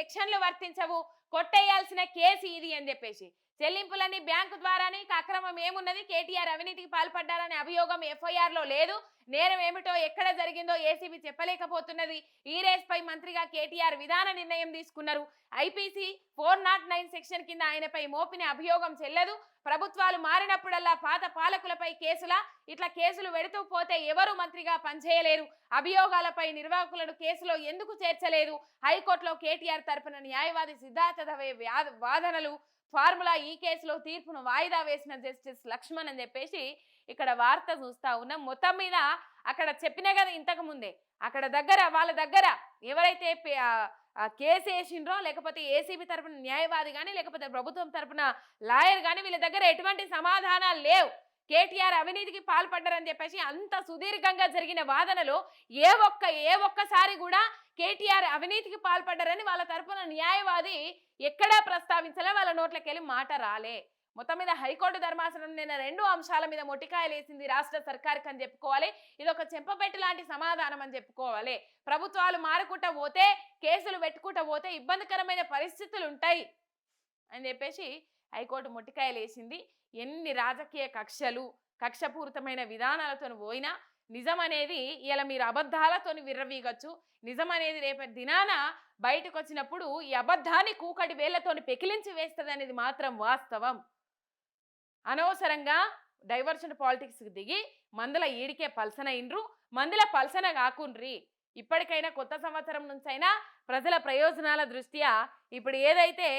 సెక్షన్లు వర్తించవు, కొట్టేయాల్సిన కేసు ఇది అని చెప్పేసి. చెల్లింపులన్నీ బ్యాంకు ద్వారానే, అక్రమం ఏమున్నది, కేటీఆర్ అవినీతికి పాల్పడ్డారనే అభియోగం ఎఫ్ఐఆర్ లో లేదు, నేరం ఏమిటో ఎక్కడ జరిగిందో ఏసీబీ చెప్పలేకపోతున్నది. ఈ రేస్ పై మంత్రిగా కేటీఆర్ విధాన నిర్ణయం తీసుకున్నారు. ఐపీసీ 409 సెక్షన్ కింద ఆయనపై మోపిన అభియోగం చెల్లదు. ప్రభుత్వాలు మారినప్పుడల్లా పాత పాలకులపై ఇట్లా కేసులు వెడుతూ పోతే ఎవరు మంత్రిగా పనిచేయలేరు. అభియోగాలపై నిర్వాహకులను కేసులో ఎందుకు చేర్చలేదు? హైకోర్టులో కేటీఆర్ తరపున న్యాయవాది సిద్ధార్థ దవే వాదనలు. ఫార్ములా ఈ కేసులో తీర్పును వాయిదా వేసిన జస్టిస్ లక్ష్మణ్ అని చెప్పేసి ఇక్కడ వార్త చూస్తా ఉన్నాం. మొత్తం మీద అక్కడ చెప్పినా కదా ఇంతకు ముందే, అక్కడ వాళ్ళ దగ్గర ఎవరైతే కేసు వేసిండ్రో, లేకపోతే ఏసీబీ తరపున న్యాయవాది కానీ, లేకపోతే ప్రభుత్వం తరపున లాయర్ కానీ, వీళ్ళ దగ్గర ఎటువంటి సమాధానాలు లేవు. కేటీఆర్ అవినీతికి పాల్పడ్డారని చెప్పేసి అంత సుదీర్ఘంగా జరిగిన వాదనలో ఏ ఒక్కసారి కూడా కేటీఆర్ అవినీతికి పాల్పడ్డారని వాళ్ళ తరపున న్యాయవాది ఎక్కడా ప్రస్తావించలే, వాళ్ళ నోట్లకెళ్ళి మాట రాలే. మొత్తం మీద హైకోర్టు ధర్మాసనం నిన్న 2 అంశాల మీద మొట్టికాయలు వేసింది రాష్ట్ర సర్కార్కి అని చెప్పుకోవాలి. ఇది ఒక చెంపపెట్టు లాంటి సమాధానం అని చెప్పుకోవాలి. ప్రభుత్వాలు మారుకుంటూ పోతే, కేసులు పెట్టుకుంటూ పోతే ఇబ్బందికరమైన పరిస్థితులు ఉంటాయి అని చెప్పేసి హైకోర్టు మొట్టికాయలు వేసింది. ఎన్ని రాజకీయ కక్షపూరితమైన విధానాలతో పోయినా నిజం అనేది ఇలా మీరు అబద్ధాలతో విర్రవీగచ్చు. నిజం అనేది రేపటి దినాన బయటకు వచ్చినప్పుడు ఈ అబద్ధాన్ని కూకటి వేళ్లతో పెకిలించి వేస్తుంది అనేది మాత్రం వాస్తవం. అనవసరంగా డైవర్షన్ పాలిటిక్స్కి దిగి మందుల ఈడికే పల్సన ఇండ్రు, మందుల పల్సన కాకుండ్రి. ఇప్పటికైనా కొత్త సంవత్సరం నుంచైనా ప్రజల ప్రయోజనాల దృష్ట్యా ఇప్పుడు ఏదైతే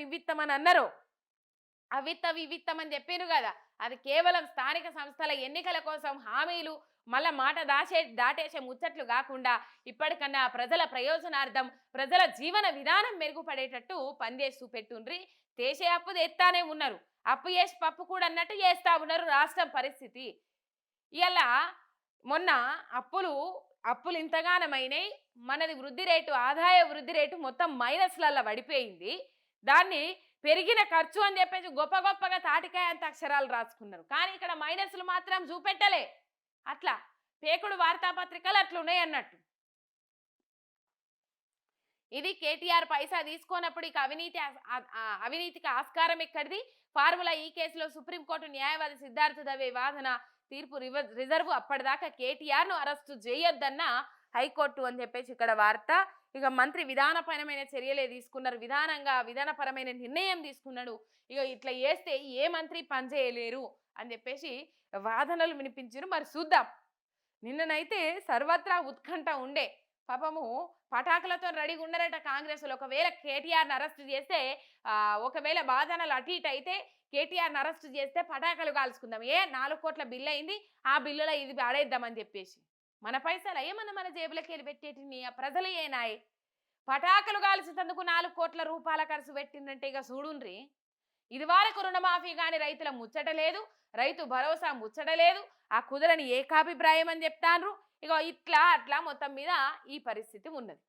ఇవ్విత్తం అని అన్నారో, ఇవిత్తం అని చెప్పాను కదా, అది కేవలం స్థానిక సంస్థల ఎన్నికల కోసం హామీలు, మళ్ళా మాట దాటేసే ముచ్చట్లు కాకుండా ఇప్పటికన్నా ప్రజల ప్రయోజనార్థం, ప్రజల జీవన విధానం మెరుగుపడేటట్టు పనిచేస్తూ పెట్టుండ్రి. దేశే అప్పు తెస్తానే ఉన్నారు, అప్పు చేసి పప్పు కూడా అన్నట్టు చేస్తా ఉన్నారు రాష్ట్రం పరిస్థితి. ఇలా మొన్న అప్పులు ఇంతగానమైనాయి, మనది వృద్ధి రేటు, ఆదాయ వృద్ధి రేటు మొత్తం మైనస్లలో పడిపోయింది. దాన్ని పెరిగిన ఖర్చు అని చెప్పేసి గొప్పగా తాటికాయ అంత అక్షరాలు రాసుకున్నారు. కానీ ఇక్కడ మైనస్లు మాత్రం చూపెట్టలే. అట్లా పేకుడు వార్తాపత్రికలు అట్లున్నాయి అన్నట్టు. ఇది కేటీఆర్ పైసా తీసుకోనప్పుడు ఇక అవినీతికి ఆస్కారం ఎక్కడిది? ఫార్ములా ఈ కేసులో సుప్రీంకోర్టు న్యాయవాది సిద్ధార్థ దవే వాదన తీర్పు రిజర్వ్. అప్పటిదాకా కేటీఆర్ను అరెస్టు చేయొద్దన్న హైకోర్టు అని చెప్పేసి ఇక్కడ వార్త. ఇక మంత్రి విధానపరమైన చర్యలే తీసుకున్నారు, విధానపరమైన నిర్ణయం తీసుకున్నాడు. ఇక ఇట్లా చేస్తే ఏ మంత్రి పనిచేయలేరు అని చెప్పేసి వాదనలు వినిపించారు. మరి చూద్దాం. నిన్ననైతే సర్వత్రా ఉత్కంఠ ఉండే. పాపము పటాకులతో రెడీగా ఉన్నారట కాంగ్రెస్లో. ఒకవేళ కేటీఆర్ని అరెస్ట్ చేస్తే, ఒకవేళ వాదనలు అటు ఇటు అయితే కేటీఆర్ని అరెస్ట్ చేస్తే పటాకులు కాల్చుకుందాం. 4 కోట్ల బిల్లు అయింది, ఆ బిల్లులో ఇది ఆడేద్దామని చెప్పేసి. మన పైసలు ఏమన్నా మన జేబులకి వెళ్ళి పెట్టేటి ప్రజలు ఏనాయి? పటాకులు కాల్చేందుకు 4 కోట్ల రూపాయల ఖర్చు పెట్టిందంటే ఇక చూడుండ్రి. ఇది వరకు రుణమాఫీ కానీ రైతుల ముచ్చట లేదు, రైతు భరోసా ముచ్చట లేదు, ఆ కుదరని ఏకాభిప్రాయం అని చెప్తాండ్రు. ఇక ఇట్లా అట్లా మొత్తం మీద ఈ పరిస్థితి ఉన్నది.